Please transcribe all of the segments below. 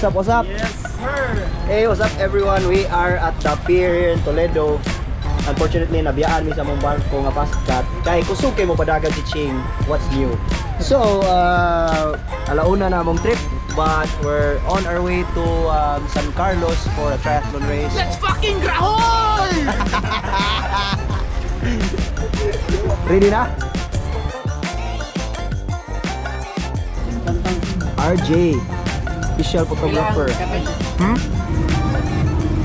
What's up, what's up? Yes, sir. Hey, what's up everyone? We are at the pier here in Toledo. Unfortunately, nabiyaan mi sa mong barko nga paskat. Kay kusog kay mo padagan si Ching. What's new? So, alauna na mong trip, but we're on our way to San Carlos for a triathlon race. Let's fucking grahol! Ready na? RJ, official photographer.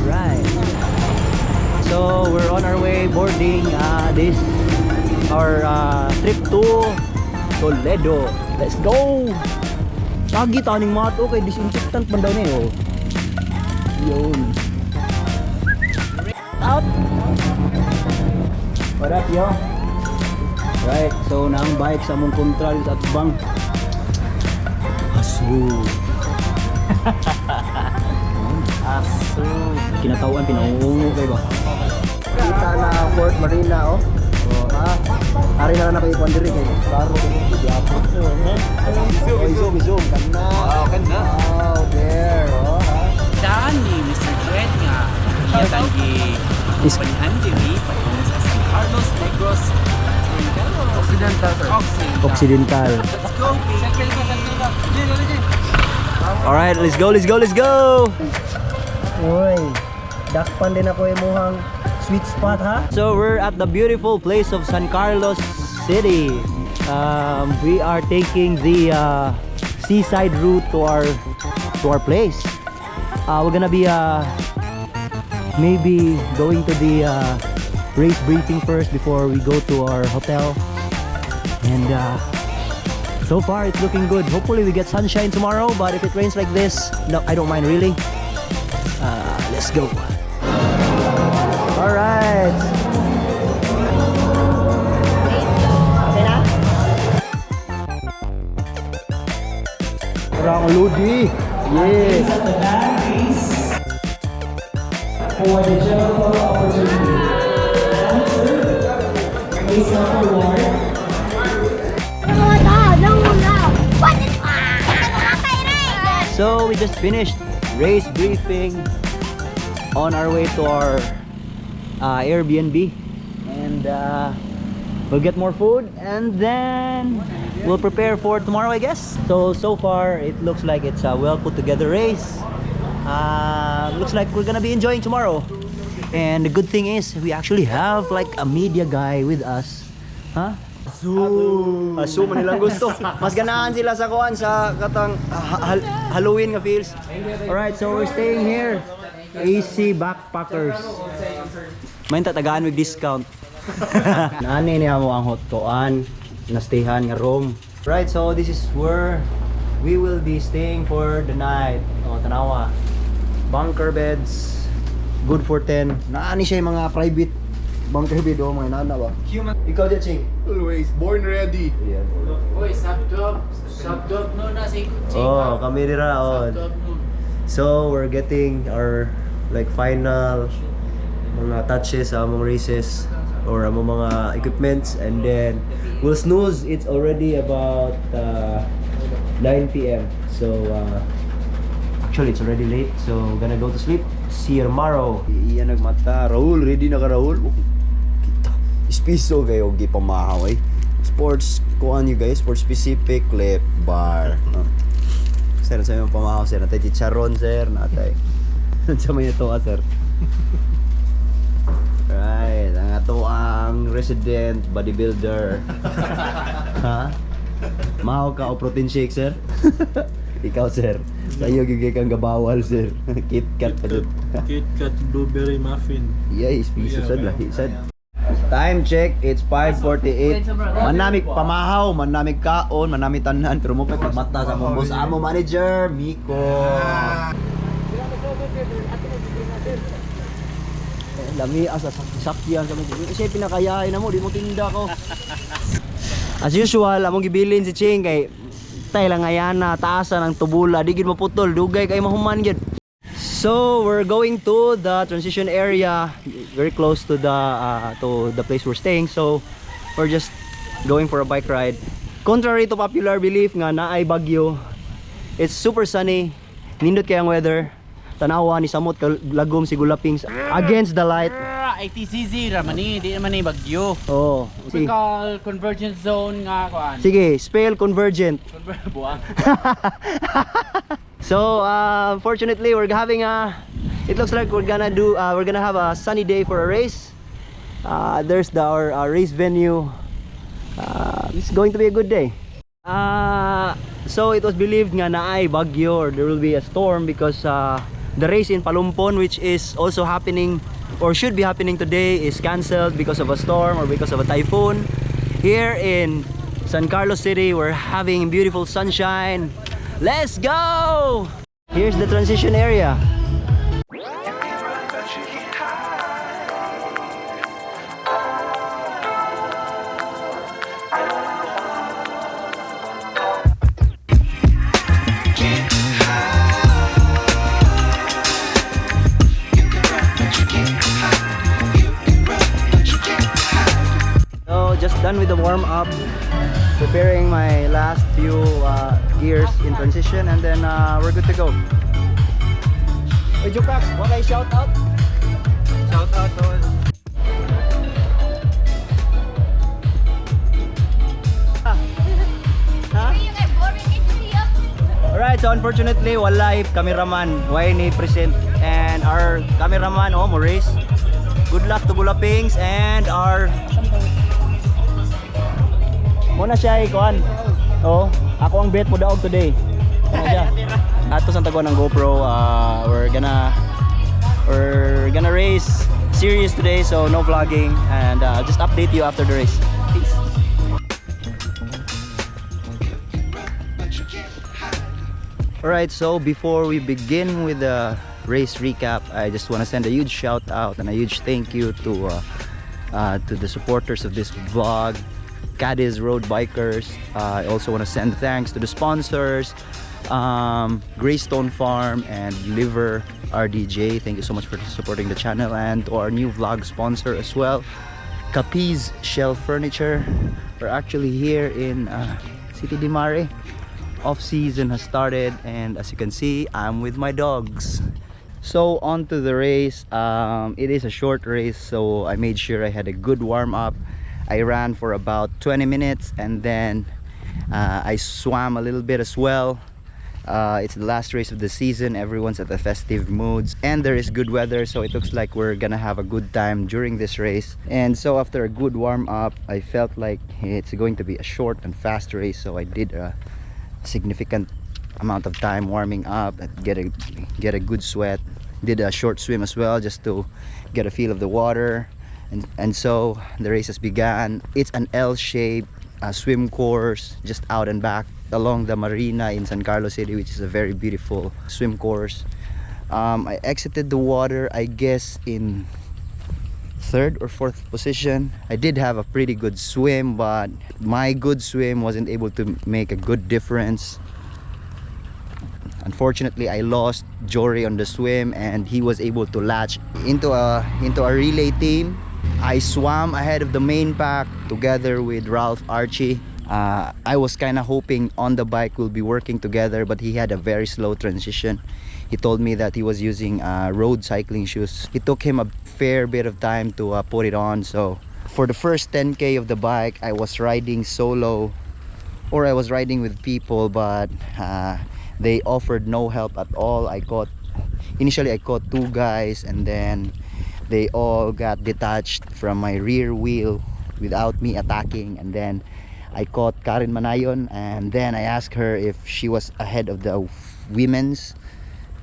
Right. So we're on our way boarding this our trip to Toledo. Let's go. Lagi taning mato kay disinfectant man daw niyo. Yun. Up. What up, yo? Right, so naang bike sa mong kontra sa atbang. Asu. Asu. Kinatawan pinauungo kay ba? Kita na Fort Marina, oh. Oh, ha. Ari na lang ako ikuan diri kay Claro dito diapot. Zoom kana. Wow, kana. Oh, there, oh, ha. Daan ni Mr. Dread nga. Siya tagi panihan diri patungo sa San Carlos, Negros, Occidental. Occidental. Let's go. Alright, let's go. Uy, dakpan din ako imuhang sweet spot, ha? So we're at the beautiful place of San Carlos City. We are taking the seaside route to our place. We're gonna be maybe going to the race briefing first before we go to our hotel. And so far it's looking good. Hopefully we get sunshine tomorrow, but if it rains like this, no, I don't mind really. Let's go. All right. Okay na? Parang Ludi. Yes. For the general opportunity. Please come forward. So we just finished race briefing on our way to our Airbnb, and we'll get more food and then we'll prepare for tomorrow, I guess. So far it looks like it's a well put together race. Looks like we're gonna be enjoying tomorrow, and the good thing is we actually have like a media guy with us, huh? Asu man nilang gusto. Mas ganahan sila sa kuan sa katang Halloween nga feels. Alright, so we're staying here. AC Backpackers. May tagaan with discount. Nani niya mo ang hot kuan na stayhan nga room. Right, so this is where we will be staying for the night. Oh, tanawa. Bunker beds. Good for 10. Naani siya yung mga private bunker bed o mga nana ba? Ikaw dyan, Ching? Always born ready. Yeah. Oy, subdog no na si Ching. Oh, kami nira on. So we're getting our like final mga touches sa among races or among mga equipments, and then we'll snooze. It's already about 9 p.m. So actually it's already late, so we're gonna go to sleep. See you tomorrow. Iyan nagmata. Raul, ready na ka, Raul? Kita. Ispiso kayo gipamahaw eh. Sports kuan you guys, sports specific lip bar. Sir, sa mga pamahaw sir, natay chicharon sir, natay. Sa may ito sir. Right, ang ato ang resident bodybuilder. Ha? Mahaw ka o protein shake sir? Ikaw sir, sa'yo gigay kang gabawal sir. KitKat pa dun. KitKat blueberry muffin. Yeah, ispiso sad lah, sad. Time check, it's 5:48. Manamig pamahaw, manamig kaon, manamig tanan, pero mo pa mata sa mong boss amo manager, Miko. Lami asa sakyan sa mga. Kasi pinakayain na mo, di mo tinda ko. As usual, among gibilin si Ching kay tay lang ayana, taasan ang tubula, di gid maputol, dugay kay mahuman gid. So we're going to the transition area, very close to the place we're staying. So we're just going for a bike ride. Contrary to popular belief nga naay bagyo, it's super sunny Nindot kayang weather. Tanawa ni samot lagom si Gulapings against the light. 80cc raman ni, di naman ni bagyo. Oh, We call convergence zone nga kuan. sige, spell convergent. Buwang. So, fortunately, we're having a. It looks like we're gonna have a sunny day for a race. There's our race venue. It's going to be a good day. So it was believed nga na ay bagyo or there will be a storm because the race in Palumpon, which is also happening or should be happening today, is cancelled because of a storm or because of a typhoon. Here in San Carlos City, we're having beautiful sunshine. Let's go! Here's the transition area. Just done with the warm up, preparing my last few gears in transition, and then we're good to go. Hey Jukax, what I shout out? Shout out to Alright, so unfortunately wala cameraman, why ni present, and our cameraman Maurice. Good luck to Gulapings and our muna siya ikuan. Oh, ako ang bet mo daog today. Ato sa tago ng GoPro, we're gonna race series today, so no vlogging, and I'll just update you after the race. Peace. Alright, so before we begin with the race recap, I just want to send a huge shout out and a huge thank you to the supporters of this vlog, Cadiz Road Bikers. I also want to send thanks to the sponsors, Greystone Farm and Liver RDJ. Thank you so much for supporting the channel, and to our new vlog sponsor as well, Capiz Shelf Furniture. We're actually here in City de Mare. Off season has started, and as you can see, I'm with my dogs. So on to the race. It is a short race, so I made sure I had a good warm-up. I ran for about 20 minutes, and then I swam a little bit as well. It's the last race of the season. Everyone's at the festive moods, and there is good weather, so it looks like we're gonna have a good time during this race. And so after a good warm-up, I felt like it's going to be a short and fast race, so I did a significant amount of time warming up and get a good sweat. Did a short swim as well, just to get a feel of the water. And so the race has begun. It's an L-shaped swim course just out and back along the marina in San Carlos City, which is a very beautiful swim course. I exited the water, I guess, in 3rd or 4th position. I did have a pretty good swim, but my good swim wasn't able to make a good difference. Unfortunately, I lost Jory on the swim, and he was able to latch into a relay team. I swam ahead of the main pack together with Ralph Archie. I was kind of hoping on the bike we'll be working together, but he had a very slow transition. He told me that he was using road cycling shoes. It took him a fair bit of time to put it on. So for the first 10k of the bike, I was riding solo, or I was riding with people, but they offered no help at all. Initially I caught 2 guys, and then they all got detached from my rear wheel without me attacking. And then I caught Karen Manayon, and then I asked her if she was ahead of the women's,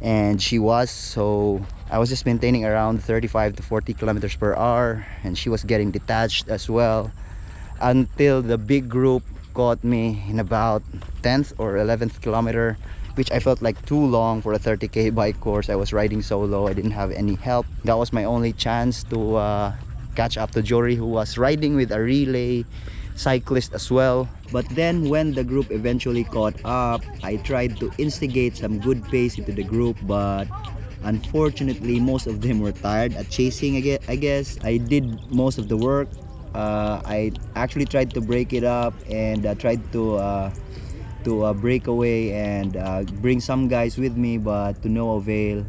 and she was. So I was just maintaining around 35 to 40 kilometers per hour, and she was getting detached as well, until the big group caught me in about 10th or 11th kilometer, which I felt like too long for a 30k bike course. I was riding solo, I didn't have any help. That was my only chance to catch up to Jory, who was riding with a relay cyclist as well. But then when the group eventually caught up, I tried to instigate some good pace into the group, but unfortunately most of them were tired at chasing. I guess I did most of the work. I actually tried to break it up and tried to to break away and bring some guys with me, but to no avail.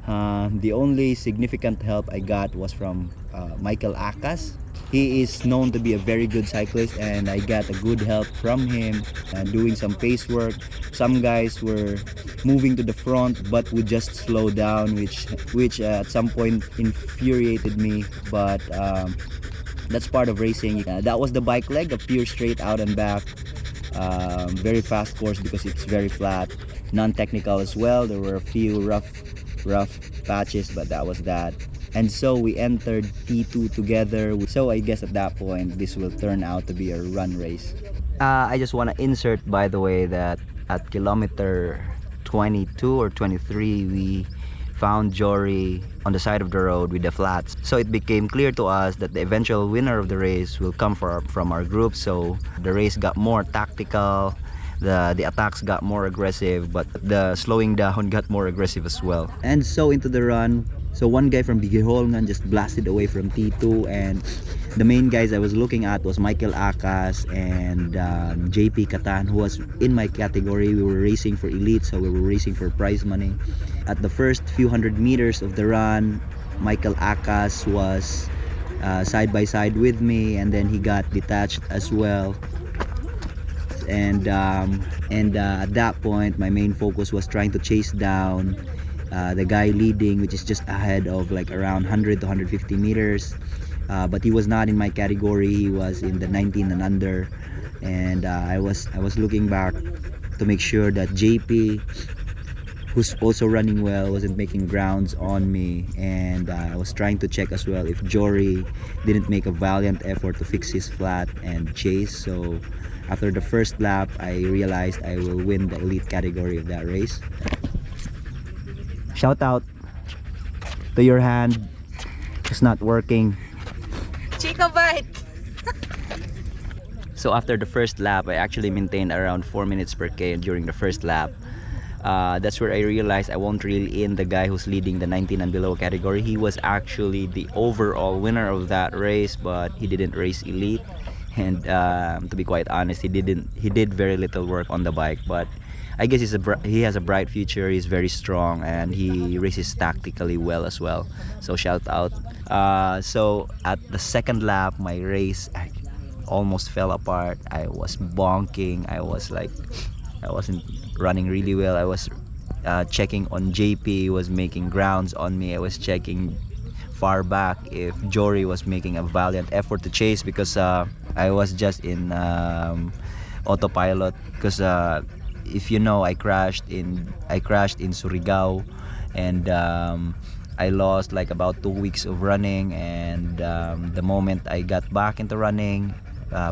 The only significant help I got was from Michael Akas. He is known to be a very good cyclist, and I got a good help from him doing some pace work. Some guys were moving to the front but would just slow down, which at some point infuriated me, but that's part of racing. That was the bike leg, a pure straight out and back, very fast course because it's very flat, non-technical as well. There were a few rough patches, but that was that. And so we entered T2 together. So I guess at that point this will turn out to be a run race. I just want to insert, by the way, that at kilometer 22 or 23 we found Jory on the side of the road with the flats. So it became clear to us that the eventual winner of the race will come from our group. So the race got more tactical, the attacks got more aggressive, but the slowing down got more aggressive as well. And so into the run, so one guy from Bigiholngan just blasted away from T2, and the main guys I was looking at was Michael Akas and JP Katan, who was in my category. We were racing for elite, so we were racing for prize money. At the first few hundred meters of the run, Michael Akas was side by side with me, and then he got detached as well. And at that point my main focus was trying to chase down the guy leading, which is just ahead of like around 100 to 150 meters, but he was not in my category. He was in the 19 and under, and I was looking back to make sure that JP, who's also running well, wasn't making grounds on me, and I was trying to check as well if Jory didn't make a valiant effort to fix his flat and chase. So after the first lap I realized I will win the elite category of that race. Shout out to your hand, it's not working. Chica bite! So after the first lap I actually maintained around 4 minutes per K during the first lap. That's where I realized I won't reel in the guy who's leading the 19 and below category. He was actually the overall winner of that race, but he didn't race elite, and to be quite honest, he did very little work on the bike, but I guess he has a bright future. He's very strong and he races tactically well as well, so shout out. So at the second lap my race almost fell apart. I was bonking. I wasn't running really well. I was checking on JP, he was making grounds on me. I was checking far back if Jory was making a valiant effort to chase, because I was just in autopilot, because if you know, I crashed in Surigao, and I lost like about 2 weeks of running, and the moment I got back into running,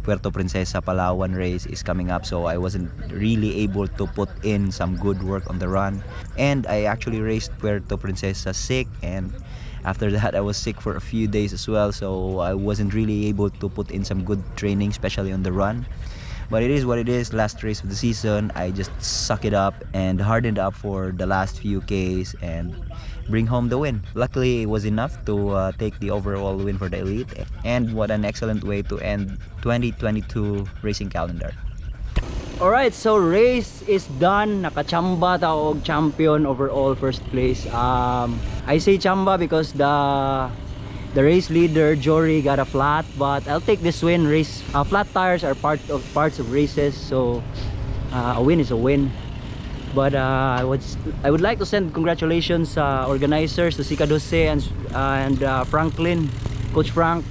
Puerto Princesa Palawan race is coming up, so I wasn't really able to put in some good work on the run, and I actually raced Puerto Princesa sick, and after that I was sick for a few days as well, so I wasn't really able to put in some good training, especially on the run. But it is what it is. Last race of the season, I just suck it up and hardened up for the last few Ks and bring home the win. Luckily it was enough to take the overall win for the elite, and what an excellent way to end 2022 racing calendar. Alright, so race is done. Nakachamba ta og champion overall, first place. I say chamba because the race leader Jory got a flat, but I'll take this win. Flat tires are parts of races, so a win is a win. But I would like to send congratulations organizers to Sika Dose and Franklin, Coach Frank.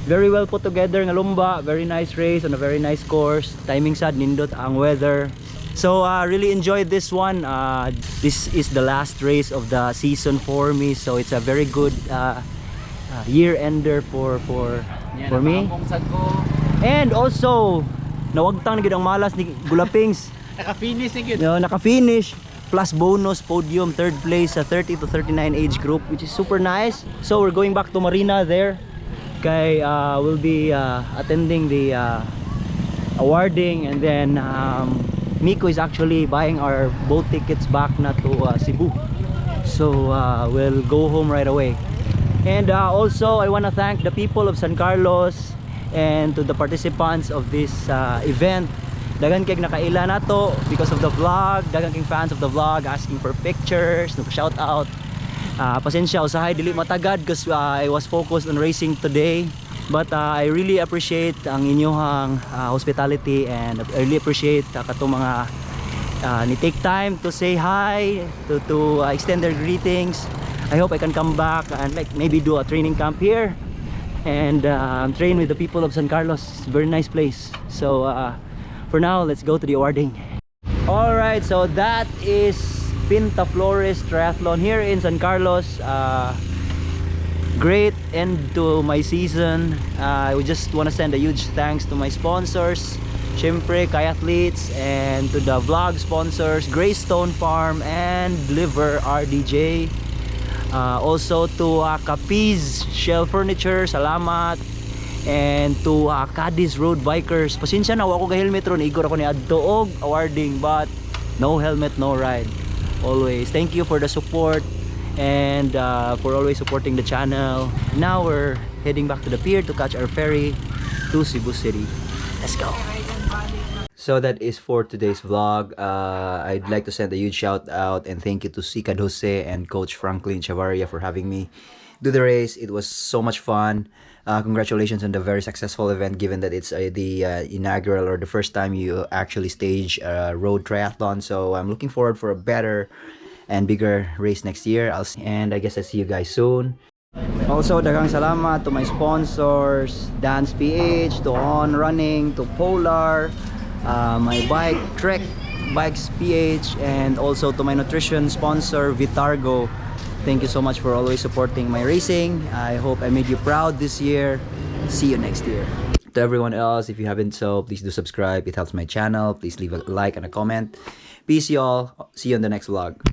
Very well put together ng Lumba. Very nice race on a very nice course. Timing sad, nindot ang weather. So really enjoyed this one. This is the last race of the season for me, so it's a very good year ender for me. And also nawagtang gid ang malas ni Gulapings. Naka-finish na yun. No, naka-finish plus bonus podium, third place sa 30 to 39 age group, which is super nice. So we're going back to Marina there. Kay we'll be attending the awarding, and then Miko is actually buying our boat tickets back na to Cebu, so we'll go home right away. And also I want to thank the people of San Carlos and to the participants of this event Dagan kay nakaila na to because of the vlog. Dagan kay fans of the vlog asking for pictures, no shout out. Pasensya usahay dili matagad because I was focused on racing today. But I really appreciate ang inyong hospitality, and I really appreciate katong mga ni take time to say hi, to extend their greetings. I hope I can come back and like maybe do a training camp here and train with the people of San Carlos. It's a very nice place. So for now, let's go to the awarding. Alright, so that is PINTAFLORES Triathlon here in San Carlos. Great end to my season. I would just want to send a huge thanks to my sponsors, syempre Triathletes, and to the vlog sponsors, Greystone Farm and Liver RDJ. Also to Capiz Shell Furniture, salamat. And to Cadiz Road Bikers, pasensya na ako ga-helmet ron, igor ako ni adto og awarding, but no helmet, no ride. Always thank you for the support and for always supporting the channel. Now we're heading back to the pier to catch our ferry to Cebu City. Let's go. So that is for today's vlog. I'd like to send a huge shout out and thank you to Sikad Jose and Coach Franklin Chavaria for having me do the race. It was so much fun. Congratulations on the very successful event, given that it's the inaugural or the first time you actually stage a road triathlon. So I'm looking forward for a better and bigger race next year. And I guess I'll see you guys soon. Also, daghang salamat to my sponsors, Dance PH, to On Running, to Polar, my bike Trek Bikes PH, and also to my nutrition sponsor Vitargo. Thank you so much for always supporting my racing. I hope I made you proud this year. See you next year. To everyone else, if you haven't so, please do subscribe. It helps my channel. Please leave a like and a comment. Peace y'all. See you on the next vlog.